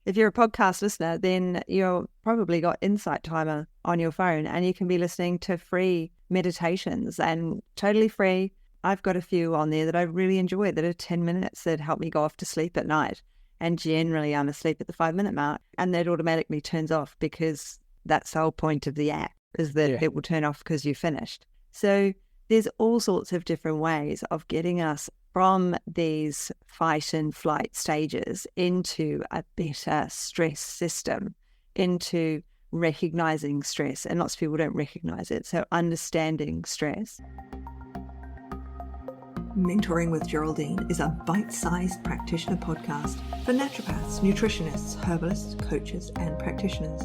If you're a podcast listener, then you've probably got Insight Timer on your phone and you can be listening to free meditations and totally free. I've got a few on there that I really enjoy that are 10 minutes that help me go off to sleep at night. And generally I'm asleep at the 5-minute mark and that automatically turns off because that's the whole point of the app is that it will turn off because you're finished. So there's all sorts of different ways of getting us from these fight and flight stages into a better stress system, into recognizing stress. And lots of people don't recognize it. So understanding stress. Mentoring with Geraldine is a bite-sized practitioner podcast for naturopaths, nutritionists, herbalists, coaches, and practitioners.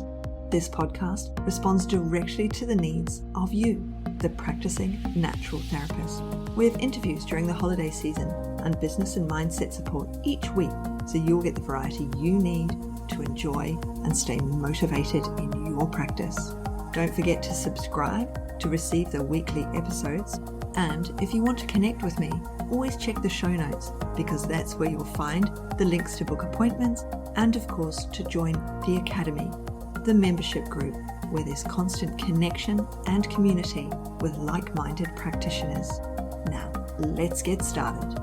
This podcast responds directly to the needs of you, the practicing natural therapist. We have interviews during the holiday season and business and mindset support each week, so you'll get the variety you need to enjoy and stay motivated in your practice. Don't forget to subscribe to receive the weekly episodes. And if you want to connect with me, always check the show notes because that's where you'll find the links to book appointments and, of course, to join the Academy, the membership group where there's constant connection and community with like-minded practitioners. Now, let's get started.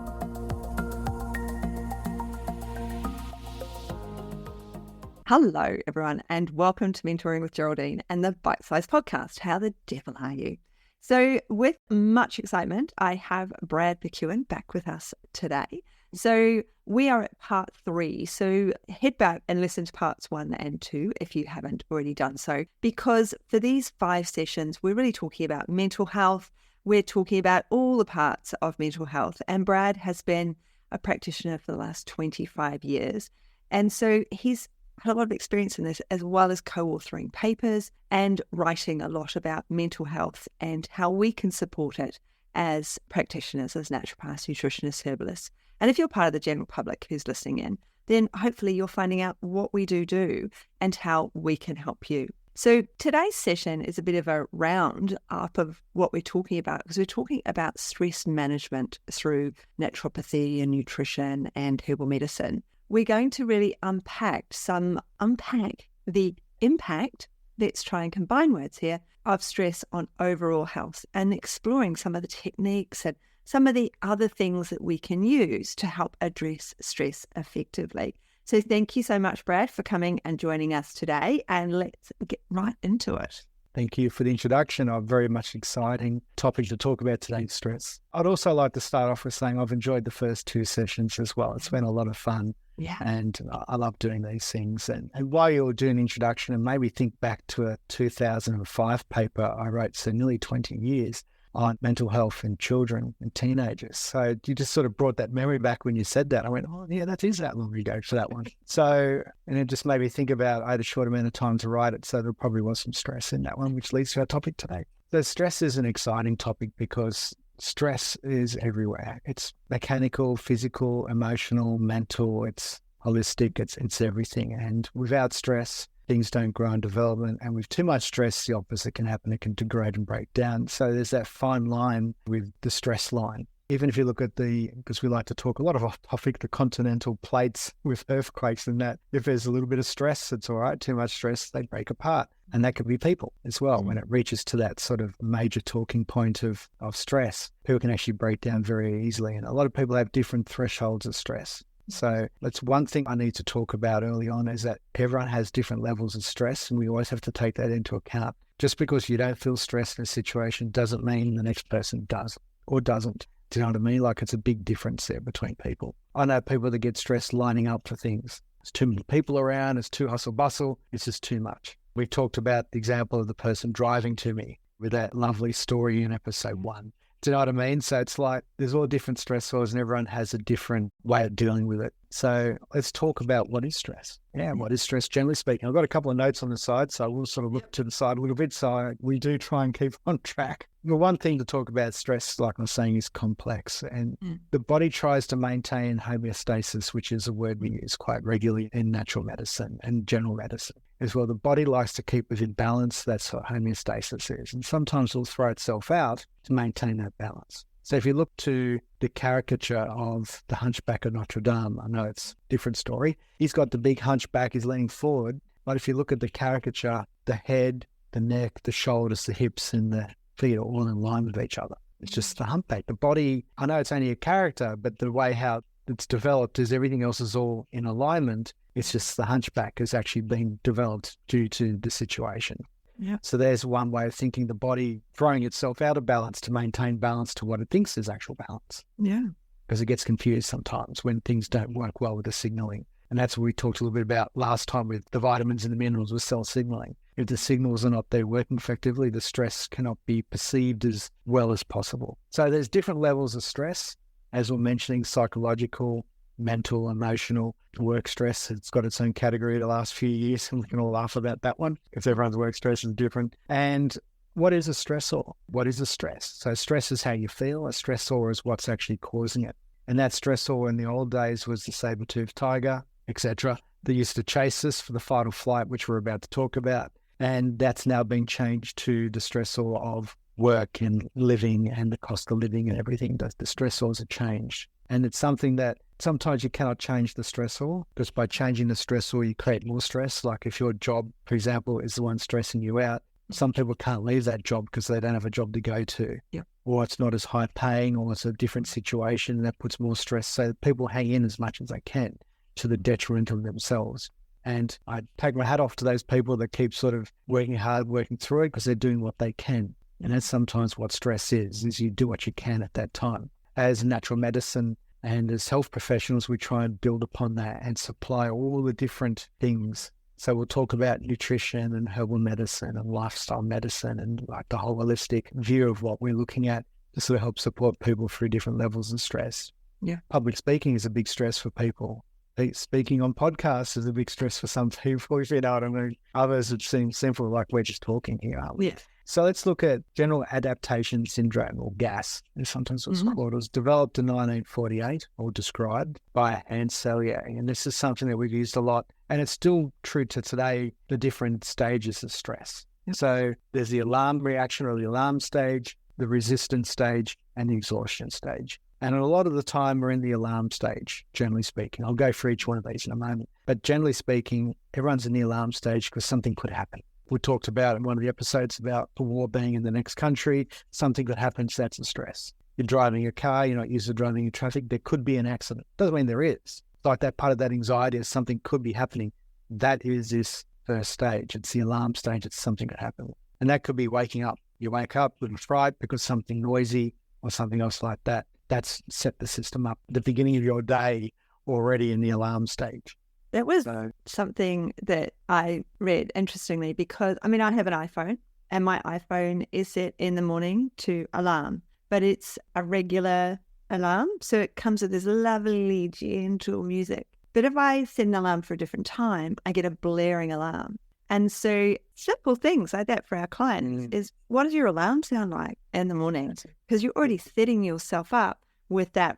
Hello, everyone, and welcome to Mentoring with Geraldine and the Bite Size Podcast. How the devil are you? So with much excitement, I have Brad McEwen back with us today. So we are at part 3. So head back and listen to parts 1 and 2 if you haven't already done so, because for these 5 sessions, we're really talking about mental health. We're talking about all the parts of mental health. And Brad has been a practitioner for the last 25 years. And so he's had a lot of experience in this, as well as co-authoring papers and writing a lot about mental health and how we can support it as practitioners, as naturopaths, nutritionists, herbalists. And if you're part of the general public who's listening in, then hopefully you're finding out what we do and how we can help you. So today's session is a bit of a round up of what we're talking about, because we're talking about stress management through naturopathy and nutrition and herbal medicine. We're going to really unpack the impact, let's try and combine words here, of stress on overall health and exploring some of the techniques and some of the other things that we can use to help address stress effectively. So thank you so much, Brad, for coming and joining us today, and let's get right into it. Thank you for the introduction. A very much exciting topic to talk about today, stress. I'd also like to start off with saying I've enjoyed the first 2 sessions as well. It's been a lot of fun. Yeah. And I love doing these things. And while you're doing the introduction, and maybe think back to a 2005 paper I wrote, so nearly 20 years, on mental health in children and teenagers. So you just sort of brought that memory back when you said that. I went, oh yeah, that is that long ago for that one. So, and it just made me think about, I had a short amount of time to write it, so there probably was some stress in that one, which leads to our topic today. So stress is an exciting topic because stress is everywhere. It's mechanical, physical, emotional, mental, it's holistic, it's everything. And without stress, things don't grow and develop. And with too much stress, the opposite can happen. It can degrade and break down. So there's that fine line with the stress line. Even if you look at because we like to talk a lot of off topic, the continental plates with earthquakes and that, if there's a little bit of stress, it's all right. Too much stress, they break apart. And that could be people as well. When it reaches to that sort of major talking point of stress, people can actually break down very easily. And a lot of people have different thresholds of stress. So that's one thing I need to talk about early on, is that everyone has different levels of stress, and we always have to take that into account. Just because you don't feel stressed in a situation doesn't mean the next person does or doesn't. Do you know what I mean? Like, it's a big difference there between people. I know people that get stressed lining up for things. There's too many people around, it's too hustle bustle, it's just too much. We've talked about the example of the person driving to me with that lovely story in episode 1. Do you know what I mean? So it's like there's all different stressors and everyone has a different way of dealing with it. So let's talk about what is stress. Yeah, what is stress generally speaking? I've got a couple of notes on the side, so I will sort of look to the side a little bit. So we do try and keep on track. The one thing to talk about stress, like I'm saying, is complex. And the body tries to maintain homeostasis, which is a word we use quite regularly in natural medicine and general medicine as well. The body likes to keep within balance. That's what homeostasis is. And sometimes it'll throw itself out to maintain that balance. So if you look to the caricature of the Hunchback of Notre Dame, I know it's a different story. He's got the big hunchback, he's leaning forward. But if you look at the caricature, the head, the neck, the shoulders, the hips, and the feet are all in line with each other. It's just the humpback. The body, I know it's only a character, but the way how it's developed is everything else is all in alignment. It's just the hunchback has actually been developed due to the situation. Yeah. So there's one way of thinking, the body throwing itself out of balance to maintain balance to what it thinks is actual balance. Yeah. Because it gets confused sometimes when things don't work well with the signaling. And that's what we talked a little bit about last time with the vitamins and the minerals with cell signaling. If the signals are not there working effectively, the stress cannot be perceived as well as possible. So there's different levels of stress, as we're mentioning, psychological, mental, emotional. Work stress, it's got its own category the last few years, and we can all laugh about that one because everyone's work stress is different. And what is a stressor? What is a stress? So stress is how you feel. A stressor is what's actually causing it. And that stressor in the old days was the saber-toothed tiger, etc. They used to chase us for the fight or flight, which we're about to talk about. And that's now been changed to the stressor of work and living and the cost of living and everything. The stressors are changed. And it's something that sometimes you cannot change the stressor, because by changing the stressor, you create more stress. Like if your job, for example, is the one stressing you out, some people can't leave that job because they don't have a job to go to. Yeah. Or it's not as high paying, or it's a different situation, and that puts more stress. So people hang in as much as they can to the detriment of themselves. And I take my hat off to those people that keep sort of working hard, working through it, because they're doing what they can. And that's sometimes what stress is you do what you can at that time. As natural medicine and as health professionals, we try and build upon that and supply all the different things. So we'll talk about nutrition and herbal medicine and lifestyle medicine and like the whole holistic view of what we're looking at to sort of help support people through different levels of stress. Yeah. Public speaking is a big stress for people. Speaking on podcasts is a big stress for some people, if you know what I mean. Others, it seems simple, like we're just talking here, aren't we? Yeah. So let's look at general adaptation syndrome, or GAS, as sometimes it's called. It was developed in 1948, or described by Hans Selye. And this is something that we've used a lot. And it's still true to today, the different stages of stress. Yep. So there's the alarm reaction, or the alarm stage, the resistance stage, and the exhaustion stage. And a lot of the time we're in the alarm stage, generally speaking. I'll go through each one of these in a moment. But generally speaking, everyone's in the alarm stage because something could happen. We talked about in one of the episodes about the war being in the next country. Something that happens, that's a stress. You're driving a car, you're not used to driving in traffic. There could be an accident. Doesn't mean there is. Like that part of that anxiety is something could be happening. That is this first stage. It's the alarm stage. It's something that happened. And that could be waking up. You wake up with a fright because something noisy or something else like that. That's set the system up at the beginning of your day already in the alarm stage. That was something that I read, interestingly, because, I mean, I have an iPhone and my iPhone is set in the morning to alarm, but it's a regular alarm. So it comes with this lovely, gentle music. But if I set an alarm for a different time, I get a blaring alarm. And so simple things like that for our clients is, what does your alarm sound like in the morning? Because you're already setting yourself up with that.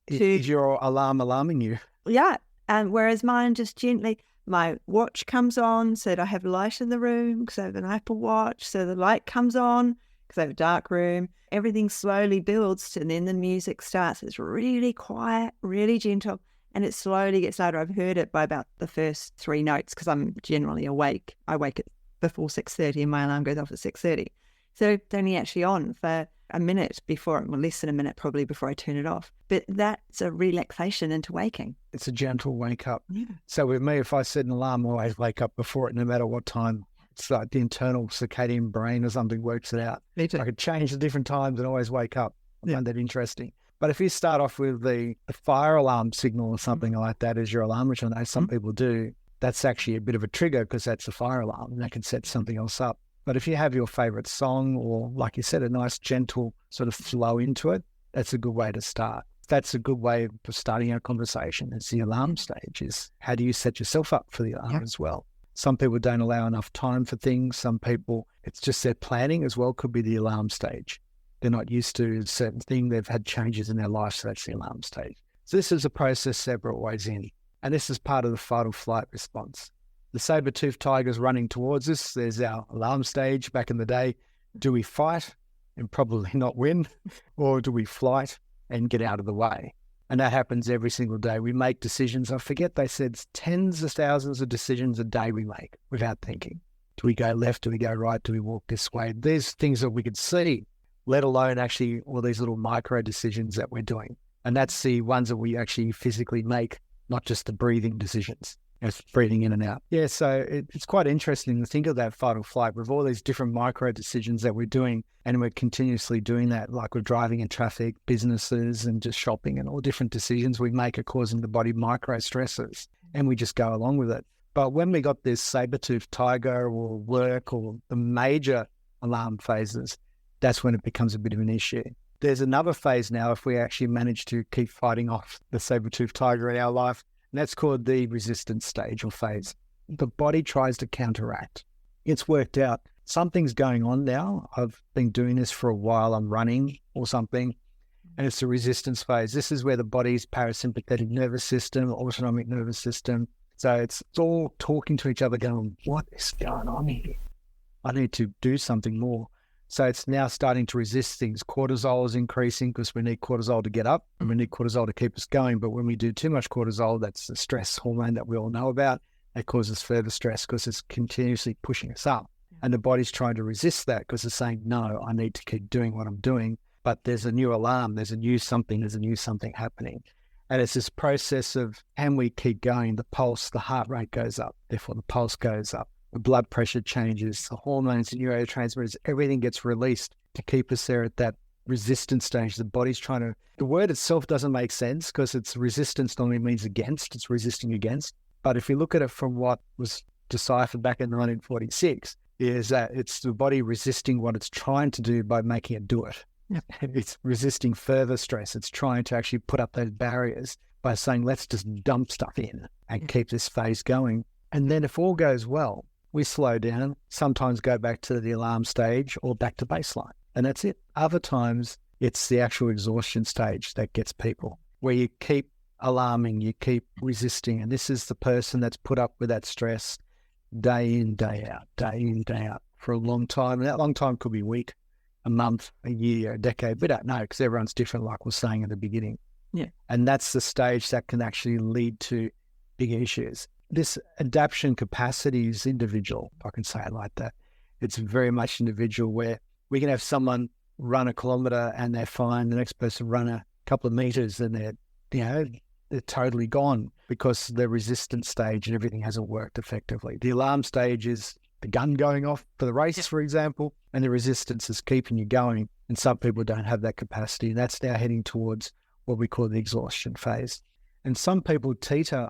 Is your alarm alarming you? Yeah. And whereas mine just gently, my watch comes on so that I have light in the room because I have an Apple Watch. So the light comes on because I have a dark room. Everything slowly builds and then the music starts. It's really quiet, really gentle, and it slowly gets louder. I've heard it by about the first 3 notes because I'm generally awake. I wake at before 6:30 and my alarm goes off at 6:30. So it's only actually on for a minute before, well, less than a minute probably before I turn it off. But that's a relaxation into waking. It's a gentle wake up. Yeah. So with me, if I set an alarm, I always wake up before it, no matter what time. It's like the internal circadian brain or something works it out. Me too. I could change the different times and always wake up. I find that interesting. But if you start off with the fire alarm signal or something like that as your alarm, which I know some people do, that's actually a bit of a trigger because that's a fire alarm and that can set something else up. But if you have your favorite song or, like you said, a nice gentle sort of flow into it, that's a good way to start. That's a good way of starting our conversation. It's the alarm stage. Is how do you set yourself up for the alarm as well? Some people don't allow enough time for things. Some people, it's just their planning as well, could be the alarm stage. They're not used to a certain thing. They've had changes in their life, so that's the alarm stage. So this is a process several ways in. And this is part of the fight or flight response. The saber-toothed tiger's running towards us. There's our alarm stage back in the day. Do we fight and probably not win, or do we flight and get out of the way? And that happens every single day. We make decisions. I forget they said tens of thousands of decisions a day we make without thinking. Do we go left? Do we go right? Do we walk this way? There's things that we could see, let alone actually all these little micro decisions that we're doing. And that's the ones that we actually physically make, not just the breathing decisions. It's breathing in and out. Yeah, so it's quite interesting to think of that fight or flight with all these different micro decisions that we're doing, and we're continuously doing that, like we're driving in traffic, businesses, and just shopping, and all different decisions we make are causing the body micro stresses, and we just go along with it. But when we got this saber-toothed tiger or work or the major alarm phases, that's when it becomes a bit of an issue. There's another phase now if we actually manage to keep fighting off the saber-toothed tiger in our life, and that's called the resistance stage or phase. The body tries to counteract. It's worked out. Something's going on now. I've been doing this for a while. I'm running or something, and it's the resistance phase. This is where the body's parasympathetic nervous system, autonomic nervous system. So it's all talking to each other going, what is going on here? I need to do something more. So it's now starting to resist things. Cortisol is increasing because we need cortisol to get up and we need cortisol to keep us going. But when we do too much cortisol, that's the stress hormone that we all know about. It causes further stress because it's continuously pushing us up. And the body's trying to resist that because it's saying, no, I need to keep doing what I'm doing. But there's a new alarm, there's a new something happening. And it's this process of, can we keep going? The pulse, the heart rate goes up. Therefore, the pulse goes up. The blood pressure changes, the hormones, the neurotransmitters, everything gets released to keep us there at that resistance stage. The body's trying to, the word itself doesn't make sense because it's resistance normally means against, it's resisting against. But if you look at it from what was deciphered back in 1946, is that it's the body resisting what it's trying to do by making it do it. Yep. It's resisting further stress. It's trying to actually put up those barriers by saying, let's just dump stuff in and keep this phase going. And then if all goes well, we slow down, sometimes go back to the alarm stage or back to baseline. And that's it. Other times, it's the actual exhaustion stage that gets people, where you keep alarming, you keep resisting. And this is the person that's put up with that stress day in, day out for a long time. And that long time could be a week, a month, a year, a decade. We don't know because everyone's different, like we were saying at the beginning. Yeah. And that's the stage that can actually lead to big issues. This adaptation capacity is individual, if I can say it like that. It's very much individual where we can have someone run a kilometre and they're fine. The next person run a couple of metres and they're totally gone because the resistance stage and everything hasn't worked effectively. The alarm stage is the gun going off for the race, for example, and the resistance is keeping you going. And some people don't have that capacity. And that's now heading towards what we call the exhaustion phase. And some people teeter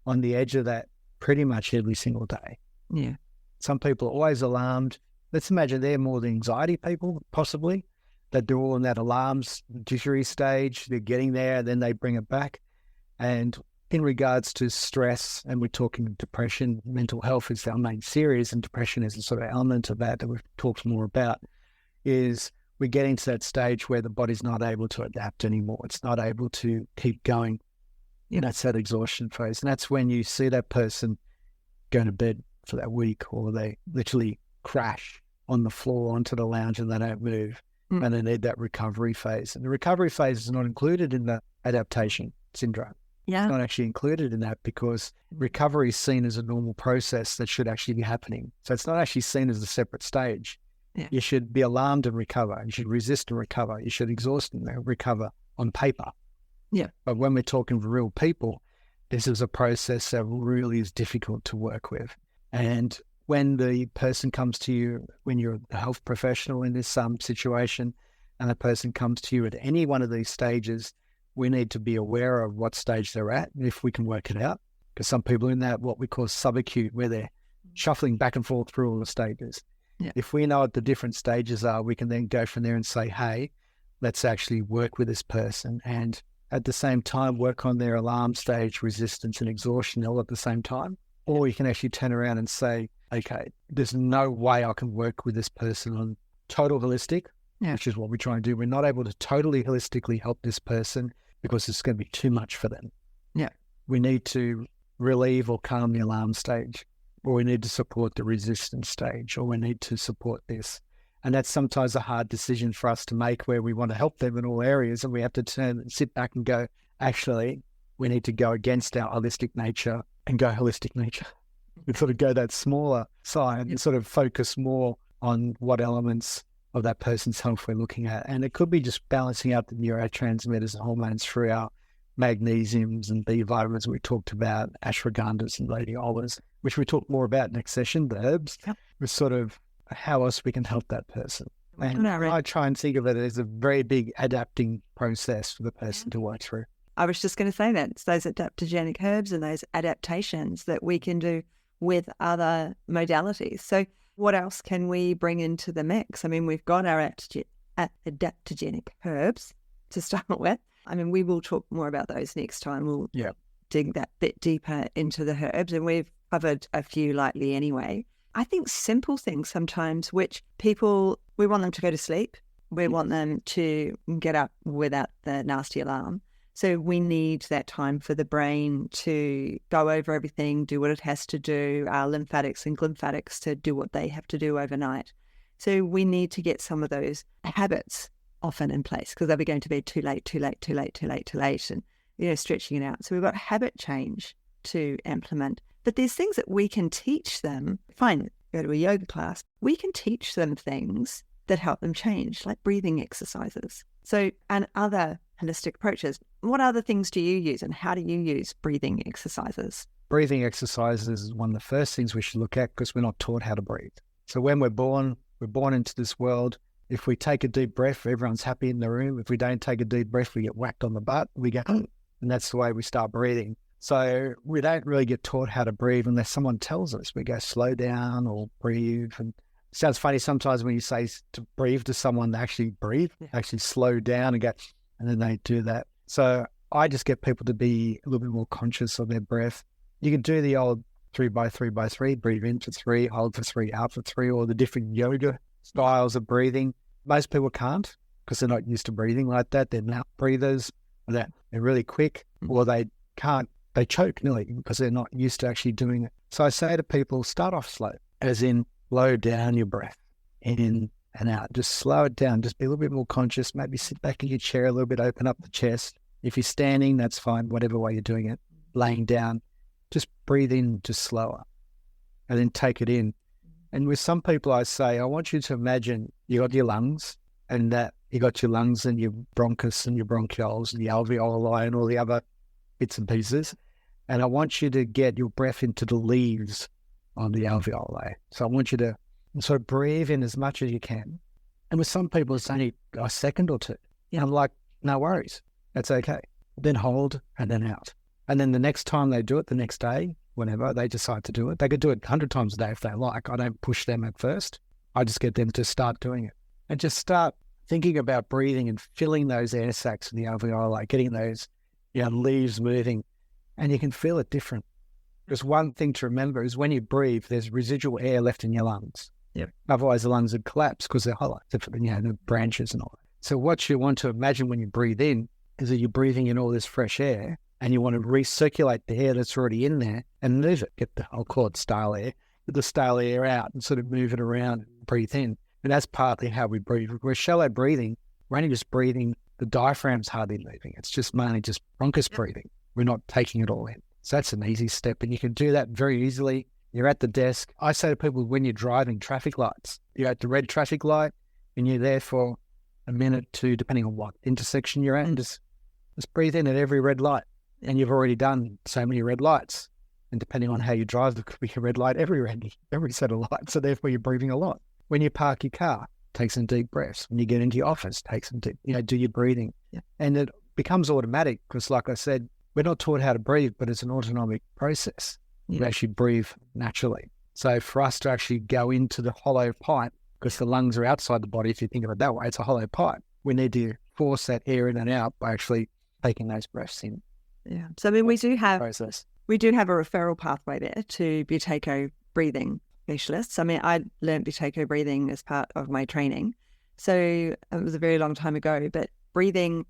on the edge of that pretty much every single day. Yeah. Some people are always alarmed. Let's imagine they're more the anxiety people, possibly, that they're all in that alarms jittery stage. They're getting there, then they bring it back. And in regards to stress, and we're talking depression, mental health is our main series, and depression is a sort of element of that we've talked more about, is we're getting to that stage where the body's not able to adapt anymore. It's not able to keep going. Yeah. That's that exhaustion phase. And that's when you see that person go to bed for that week, or they literally crash on the floor onto the lounge and they don't move. And they need that recovery phase. And the recovery phase is not included in the adaptation syndrome. Yeah. It's not actually included in that because recovery is seen as a normal process that should actually be happening. So it's not actually seen as a separate stage. Yeah. You should be alarmed and recover. You should resist and recover. You should exhaust and recover on paper. Yeah. But when we're talking for real people, this is a process that really is difficult to work with. And when the person comes to you, when you're a health professional in this situation, and a person comes to you at any one of these stages, we need to be aware of what stage they're at, if we can work it out. Because some people are in that, what we call subacute, where they're shuffling back and forth through all the stages. Yeah. If we know what the different stages are, we can then go from there and say, hey, let's actually work with this person. And at the same time, work on their alarm stage, resistance and exhaustion all at the same time. Or you can actually turn around and say, okay, there's no way I can work with this person on total holistic, which is what we try and do. We're not able to totally holistically help this person because it's going to be too much for them. Yeah. We need to relieve or calm the alarm stage, or we need to support the resistance stage, or we need to support this. And that's sometimes a hard decision for us to make, where we want to help them in all areas, and we have to turn and sit back and go, actually, we need to go against our holistic nature and go holistic nature. We sort of go that smaller side and sort of focus more on what elements of that person's health we're looking at. And it could be just balancing out the neurotransmitters and hormones through our magnesiums and B vitamins we talked about, ashwagandhas and gladiolas, which we talk more about next session, the herbs, with sort of how else we can help that person. And I try and think of it as a very big adapting process for the person to work through. I was just going to say that. It's those adaptogenic herbs and those adaptations that we can do with other modalities. So what else can we bring into the mix? I mean, we've got our adaptogenic herbs to start with. I mean, we will talk more about those next time. We'll dig that bit deeper into the herbs, and we've covered a few lightly anyway. I think simple things sometimes, which people, we want them to go to sleep. We want them to get up without the nasty alarm. So we need that time for the brain to go over everything, do what it has to do, our lymphatics and glymphatics to do what they have to do overnight. So we need to get some of those habits often in place, because they'll be going to bed too late, and, stretching it out. So we've got habit change to implement. But there's things that we can teach them. Fine, go to a yoga class. We can teach them things that help them change, like breathing exercises. So, and other holistic approaches. What other things do you use, and how do you use breathing exercises? Breathing exercises is one of the first things we should look at, because we're not taught how to breathe. So when we're born into this world. If we take a deep breath, everyone's happy in the room. If we don't take a deep breath, we get whacked on the butt. We go, and that's the way we start breathing. So we don't really get taught how to breathe unless someone tells us. We go slow down or breathe. And it sounds funny sometimes when you say to breathe to someone, they actually breathe, actually slow down and go, and then they do that. So I just get people to be a little bit more conscious of their breath. You can do the old 3x3x3, breathe in for 3, hold for 3, out for 3, or the different yoga styles of breathing. Most people can't, because they're not used to breathing like that. They're mouth breathers, or they're really quick, or they choke nearly because they're not used to actually doing it. So I say to people, start off slow, as in slow down your breath in and out. Just slow it down. Just be a little bit more conscious. Maybe sit back in your chair a little bit, open up the chest. If you're standing, that's fine, whatever way you're doing it. Laying down, just breathe in just slower and then take it in. And with some people, I say, I want you to imagine you got your lungs, and that you got your lungs and your bronchus and your bronchioles and the alveoli and all the other bits and pieces. And I want you to get your breath into the leaves on the alveoli. So I want you to sort of breathe in as much as you can. And with some people, it's only a second or two. And I'm like, no worries. That's okay. Then hold and then out. And then the next time they do it, the next day, whenever they decide to do it, they could do it 100 times a day if they like. I don't push them at first. I just get them to start doing it and just start thinking about breathing and filling those air sacs in the alveoli, getting those leaves moving, and you can feel it different. Because one thing to remember is when you breathe, there's residual air left in your lungs. Otherwise, the lungs would collapse because they're hollow, the branches and all that. So what you want to imagine when you breathe in is that you're breathing in all this fresh air, and you want to recirculate the air that's already in there and move it. I'll call it stale air. Get the stale air out and sort of move it around and breathe in. And that's partly how we breathe. We're shallow breathing. We're only just breathing. The diaphragm's hardly moving. It's just mainly just bronchus breathing. We're not taking it all in. So that's an easy step. And you can do that very easily. You're at the desk. I say to people, when you're driving traffic lights, you're at the red traffic light and you're there for a minute, 2, depending on what intersection you're at, and just breathe in at every red light. And you've already done so many red lights. And depending on how you drive, there could be a red light every set of lights. So therefore, you're breathing a lot. When you park your car, take some deep breaths. When you get into your office, take some deep, do your breathing. And it becomes automatic because, like I said, we're not taught how to breathe, but it's an autonomic process. We actually breathe naturally. So for us to actually go into the hollow pipe, because the lungs are outside the body, if you think of it that way, it's a hollow pipe. We need to force that air in and out by actually taking those breaths in. Yeah. So I mean, we do have a referral pathway there to Buteyko breathing specialists. I mean, I learned Buteyko breathing as part of my training. So it was a very long time ago, but breathing,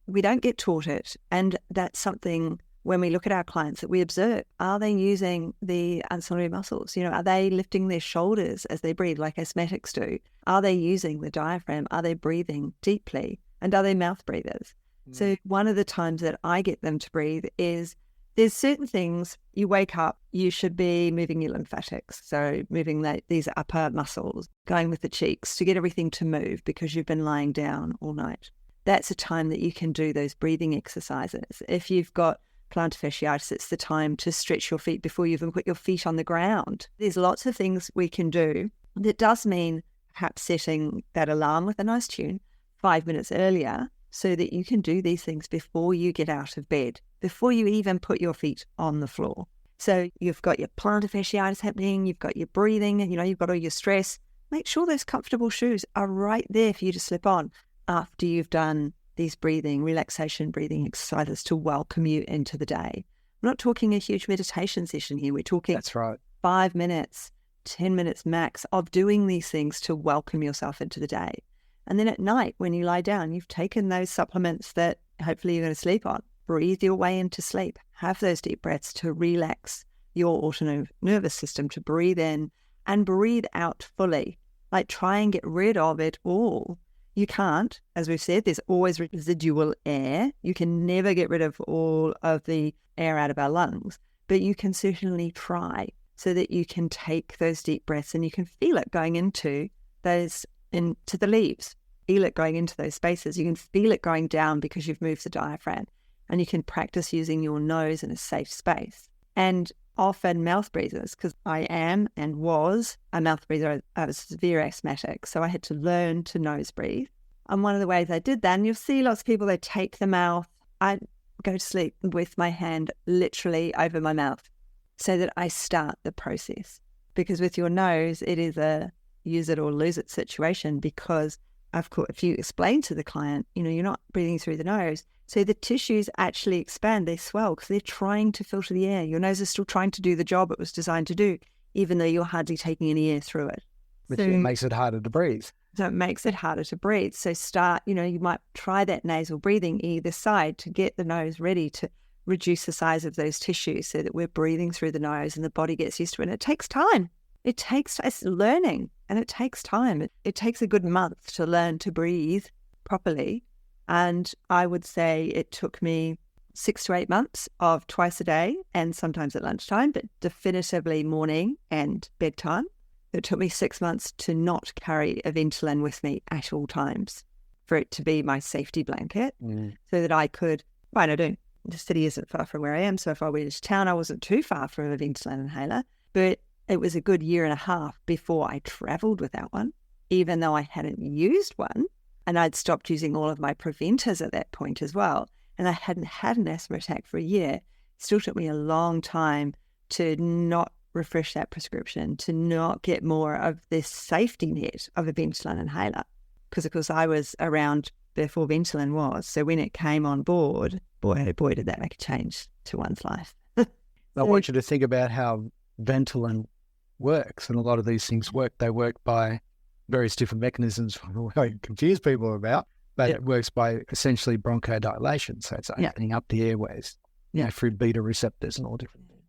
we don't get taught it. And that's something when we look at our clients that we observe, are they using the ancillary muscles? Are they lifting their shoulders as they breathe like asthmatics do? Are they using the diaphragm? Are they breathing deeply? And are they mouth breathers? So one of the times that I get them to breathe is there's certain things you wake up, you should be moving your lymphatics. So moving these upper muscles, going with the cheeks to get everything to move because you've been lying down all night. That's a time that you can do those breathing exercises. If you've got plantar fasciitis, it's the time to stretch your feet before you even put your feet on the ground. There's lots of things we can do. That does mean perhaps setting that alarm with a nice tune 5 minutes earlier so that you can do these things before you get out of bed, before you even put your feet on the floor. So you've got your plantar fasciitis happening, you've got your breathing, you've got all your stress. Make sure those comfortable shoes are right there for you to slip on after you've done these relaxation breathing exercises to welcome you into the day. We're not talking a huge meditation session here. We're talking That's right. 5 minutes, 10 minutes max of doing these things to welcome yourself into the day. And then at night, when you lie down, you've taken those supplements that hopefully you're going to sleep on. Breathe your way into sleep. Have those deep breaths to relax your autonomic nervous system, to breathe in and breathe out fully. Like try and get rid of it all. You can't, as we've said, there's always residual air. You can never get rid of all of the air out of our lungs, but you can certainly try so that you can take those deep breaths and you can feel it going into the leaves, feel it going into those spaces. You can feel it going down because you've moved the diaphragm, and you can practice using your nose in a safe space. And often mouth breathers, because I am and was a mouth breather. I was severe asthmatic, so I had to learn to nose breathe. And one of the ways I did that, and you'll see lots of people, they take the mouth. I go to sleep with my hand literally over my mouth so that I start the process. Because with your nose, it is a use it or lose it situation, because of course, if you explain to the client, you're not breathing through the nose. So the tissues actually expand, they swell because they're trying to filter the air. Your nose is still trying to do the job it was designed to do, even though you're hardly taking any air through it. Which makes it harder to breathe. So it makes it harder to breathe. So you might try that nasal breathing either side to get the nose ready to reduce the size of those tissues so that we're breathing through the nose and the body gets used to it. And it takes time. It's learning, and it takes time. It takes a good month to learn to breathe properly. And I would say it took me 6 to 8 months of twice a day and sometimes at lunchtime, but definitively morning and bedtime. It took me 6 months to not carry a Ventolin with me at all times, for it to be my safety blanket so that I could, the city isn't far from where I am. So if I went to town, I wasn't too far from a Ventolin inhaler, but it was a good year and a half before I traveled without one, even though I hadn't used one. And I'd stopped using all of my preventers at that point as well. And I hadn't had an asthma attack for a year. It still took me a long time to not refresh that prescription, to not get more of this safety net of a Ventolin inhaler. Because, of course, I was around before Ventolin was. So when it came on board, boy, did that make a change to one's life. I want you to think about how Ventolin works. And a lot of these things work. They work by various different mechanisms I confuse people about, but it works by essentially bronchodilation. So it's opening up the airways through beta receptors and all different things.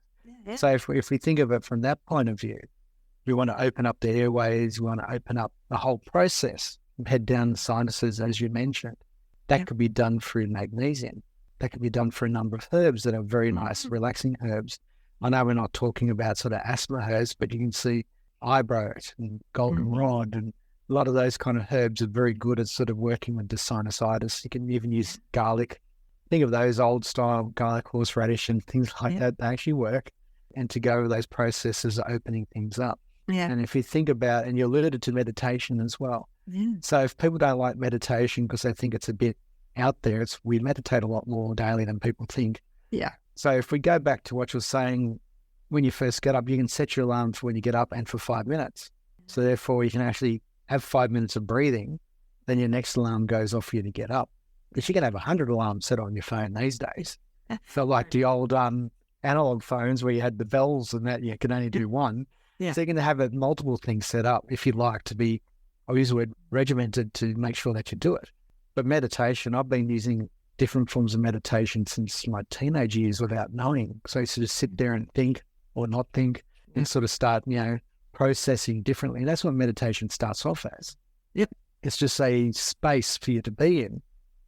Yeah. So if we think of it from that point of view, we want to open up the airways, we want to open up the whole process, head down the sinuses, as you mentioned. That could be done through magnesium. That could be done for a number of herbs that are very nice, relaxing herbs. I know we're not talking about sort of asthma herbs, but you can see eyebrows and goldenrod and a lot of those kind of herbs are very good at sort of working with the sinusitis. You can even use garlic. Think of those old style garlic, horseradish and things like that. They actually work. And to go with those processes of opening things up. Yeah. And if you think about, and you alluded to meditation as well. Yeah. So if people don't like meditation because they think it's a bit out there, we meditate a lot more daily than people think. Yeah. So if we go back to what you're saying, when you first get up, you can set your alarm for when you get up and for 5 minutes. So therefore you can actually have 5 minutes of breathing, then your next alarm goes off for you to get up. But you can have 100 alarms set on your phone these days. Felt like the old analog phones where you had the bells and that you can only do one. Yeah. So you can have multiple things set up if you'd like to be, I'll use the word regimented to make sure that you do it. But meditation, I've been using different forms of meditation since my teenage years without knowing. So I used to just sit there and think or not think and sort of start, processing differently. And that's what meditation starts off as. Yep. It's just a space for you to be in,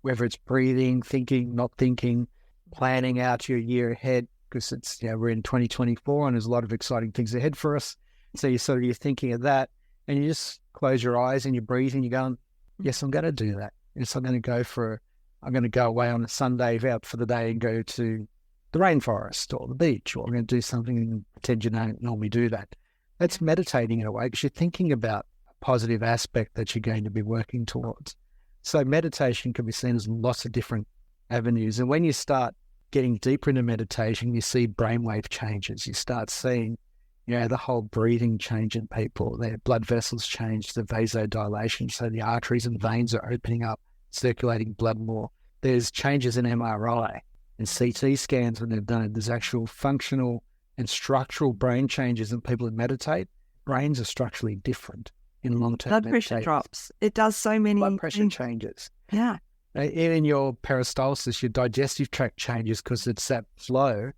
whether it's breathing, thinking, not thinking, planning out your year ahead, because it's, we're in 2024 and there's a lot of exciting things ahead for us. So you're thinking of that and you just close your eyes and you breathe and you're going, yes, I'm going to do that. Yes, I'm going to go away on a Sunday out for the day and go to the rainforest or the beach, or I'm going to do something and pretend you don't normally do that. That's meditating in a way because you're thinking about a positive aspect that you're going to be working towards. So meditation can be seen as lots of different avenues. And when you start getting deeper into meditation, you see brainwave changes. You start seeing, the whole breathing change in people. Their blood vessels change, the vasodilation, so the arteries and veins are opening up, circulating blood more. There's changes in MRI and CT scans when they've done it. There's actual functional and structural brain changes in people who meditate. Brains are structurally different in long-term blood pressure drops. It does so many blood pressure changes. Yeah. Even your peristalsis, your digestive tract changes because it's that flow.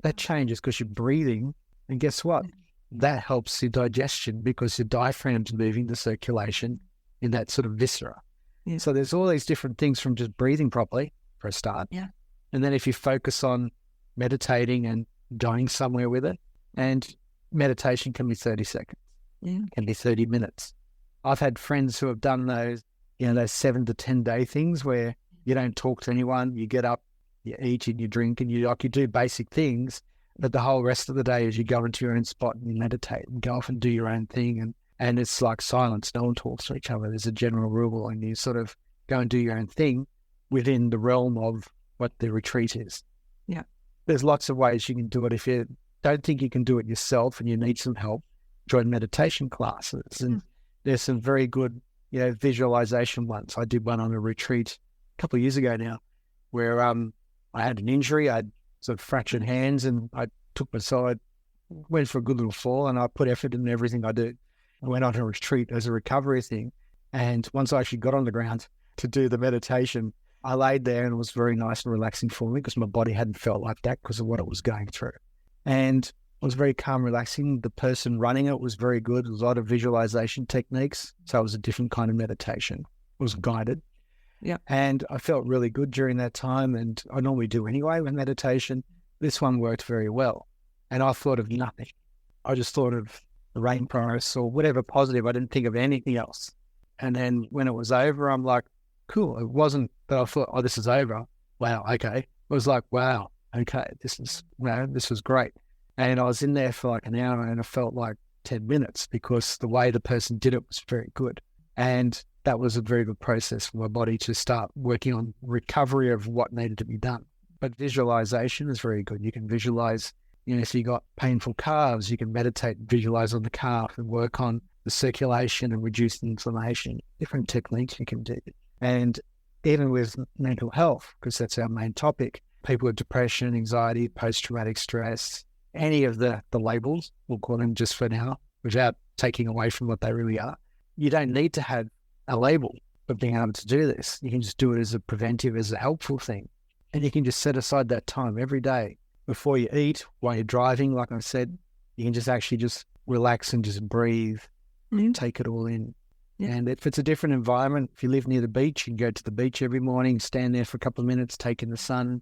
That changes because you're breathing. And guess what? That helps your digestion because your diaphragm's moving the circulation in that sort of viscera. Yeah. So there's all these different things from just breathing properly for a start. Yeah. And then if you focus on meditating and going somewhere with it, and meditation can be 30 seconds, can be 30 minutes. I've had friends who have done those 7 to 10 day things where you don't talk to anyone, you get up, you eat and you drink and you do basic things, but the whole rest of the day is you go into your own spot and you meditate and go off and do your own thing. And it's like silence. No one talks to each other. There's a general rule and you sort of go and do your own thing within the realm of what the retreat is. Yeah. There's lots of ways you can do it. If you don't think you can do it yourself and you need some help, join meditation classes. And there's some very good, visualization ones. I did one on a retreat a couple of years ago now where I had an injury. I'd sort of fractured hands and I took my side, went for a good little fall, and I put effort in everything I do. I went on a retreat as a recovery thing. And once I actually got on the ground to do the meditation, I laid there and it was very nice and relaxing for me because my body hadn't felt like that because of what it was going through. And it was very calm, relaxing. The person running it was very good. There was a lot of visualization techniques. So it was a different kind of meditation. It was guided. Yeah. And I felt really good during that time. And I normally do anyway with meditation. This one worked very well. And I thought of nothing. I just thought of the rainforest or whatever positive. I didn't think of anything else. And then when it was over, I'm like, cool. It wasn't that I thought, oh, this is over. Wow. Okay. It was like, wow. Okay. This was great. And I was in there for like an hour and it felt like 10 minutes because the way the person did it was very good. And that was a very good process for my body to start working on recovery of what needed to be done. But visualization is very good. You can visualize, if you got painful calves, you can meditate and visualize on the calf and work on the circulation and reduce the inflammation. Different techniques you can do. And even with mental health, because that's our main topic, people with depression, anxiety, post-traumatic stress, any of the labels, we'll call them just for now, without taking away from what they really are. You don't need to have a label for being able to do this. You can just do it as a preventive, as a helpful thing. And you can just set aside that time every day before you eat, while you're driving, like I said, you can just actually just relax and just breathe, take it all in. Yeah. And if it's a different environment, if you live near the beach, you can go to the beach every morning, stand there for a couple of minutes, take in the sun.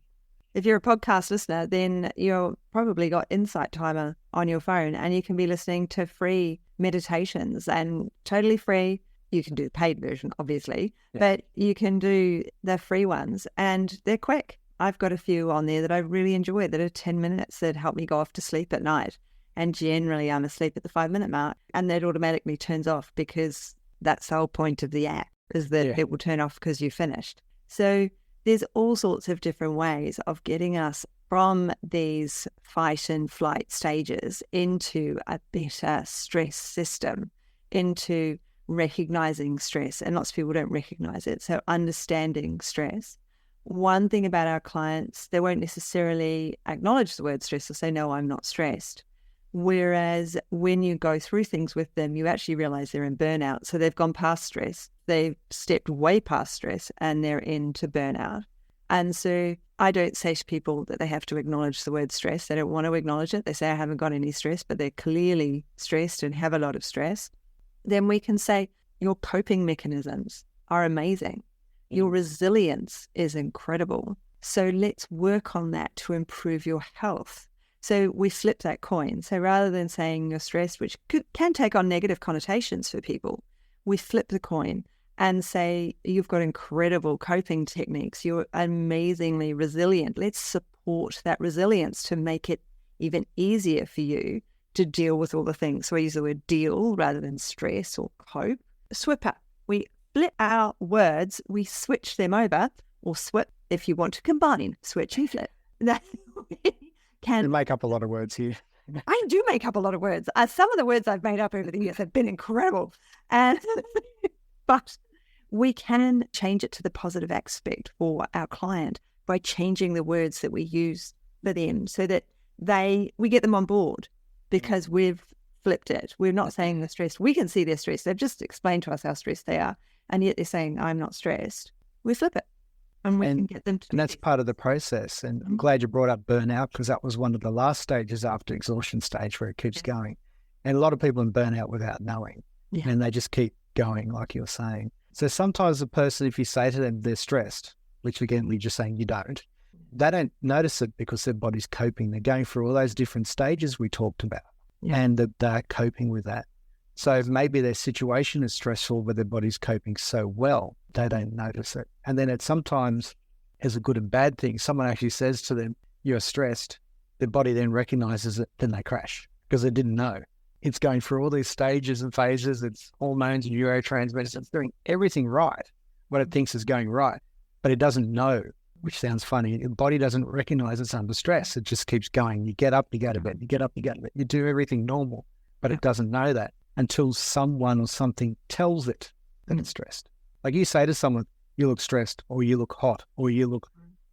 If you're a podcast listener, then you've probably got Insight Timer on your phone and you can be listening to free meditations and totally free. You can do the paid version, obviously, but you can do the free ones and they're quick. I've got a few on there that I really enjoy that are 10 minutes that help me go off to sleep at night. And generally I'm asleep at the 5-minute mark and that automatically turns off because that's the whole point of the app is that it will turn off because you finished. So there's all sorts of different ways of getting us from these fight and flight stages into a better stress system, into recognizing stress. And lots of people don't recognize it. So understanding stress. One thing about our clients, they won't necessarily acknowledge the word stress or say, no, I'm not stressed. Whereas when you go through things with them, you actually realize they're in burnout. So they've gone past stress. They've stepped way past stress and they're into burnout. And so I don't say to people that they have to acknowledge the word stress. They don't want to acknowledge it. They say, I haven't got any stress, but they're clearly stressed and have a lot of stress. Then we can say, your coping mechanisms are amazing. Your resilience is incredible. So let's work on that to improve your health. So we flip that coin. So rather than saying you're stressed, which can take on negative connotations for people, we flip the coin and say, you've got incredible coping techniques. You're amazingly resilient. Let's support that resilience to make it even easier for you to deal with all the things. So we use the word deal rather than stress or cope. Swip up. We flip our words. We switch them over, or swip if you want to combine switch and flip. You make up a lot of words here. I do make up a lot of words. Some of the words I've made up over the years have been incredible. But we can change it to the positive aspect for our client by changing the words that we use for them so that we get them on board because we've flipped it. We're not saying they're stressed. We can see they're stressed. They've just explained to us how stressed they are. And yet they're saying, I'm not stressed. We flip it. And we can get them to. And that's part of the process. And I'm glad you brought up burnout, because that was one of the last stages after exhaustion stage where it keeps going. And a lot of people in burnout without knowing. Yeah. And they just keep going, like you're saying. So sometimes a person, if you say to them they're stressed, which again, we're just saying you don't, they don't notice it because their body's coping. They're going through all those different stages we talked about, and that they're coping with that. So maybe their situation is stressful, but their body's coping so well, they don't notice it. And then it sometimes is a good and bad thing. Someone actually says to them, you're stressed. Their body then recognizes it, then they crash because they didn't know. It's going through all these stages and phases. It's hormones and neurotransmitters. It's doing everything right, what it thinks is going right, but it doesn't know, which sounds funny. The body doesn't recognize it's under stress. It just keeps going. You get up, you go to bed. You get up, you go to bed. You do everything normal, but it doesn't know that until someone or something tells it that it's stressed. Like you say to someone, you look stressed, or you look hot, or they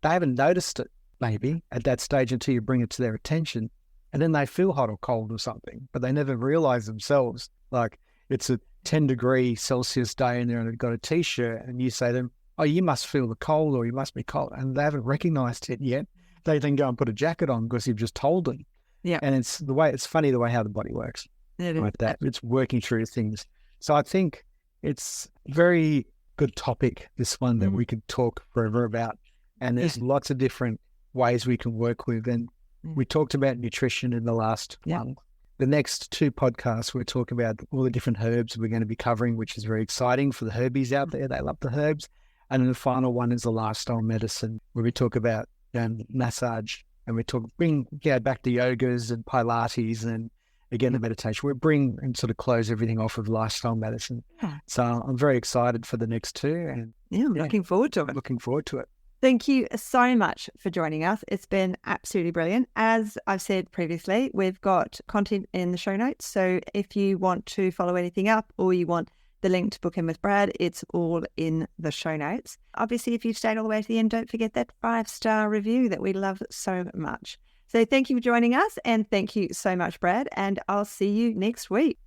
haven't noticed it maybe at that stage until you bring it to their attention. And then they feel hot or cold or something, but they never realize themselves. Like it's a 10-degree Celsius day and they've got a T-shirt and you say to them, oh, you must feel the cold or you must be cold. And they haven't recognized it yet. They then go and put a jacket on because you've just told them. Yeah. And it's funny the way how the body works. Like that. It's working through things. So I think it's a very good topic, this one, that we could talk forever about. And there's lots of different ways we can work with. And we talked about nutrition in the last one. The next 2 podcasts, we're talking about all the different herbs we're going to be covering, which is very exciting for the herbies out there. They love the herbs. And then the final one is the lifestyle medicine, where we talk about massage, and we bring back the yogas and Pilates and again the meditation. We bring and sort of close everything off with lifestyle medicine. So I'm very excited for the next 2. And I'm looking forward to it. Looking forward to it. Thank you so much for joining us. It's been absolutely brilliant. As I've said previously, we've got content in the show notes. So if you want to follow anything up or you want the link to book in with Brad, it's all in the show notes. Obviously, if you've stayed all the way to the end, don't forget that 5-star review that we love so much. So thank you for joining us, and thank you so much, Brad, and I'll see you next week.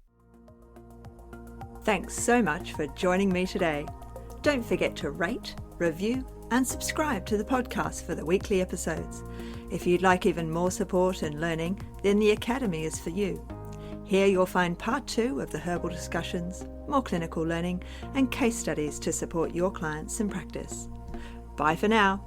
Thanks so much for joining me today. Don't forget to rate, review, and subscribe to the podcast for the weekly episodes. If you'd like even more support and learning, then the Academy is for you. Here you'll find part 2 of the herbal discussions, more clinical learning, and case studies to support your clients in practice. Bye for now.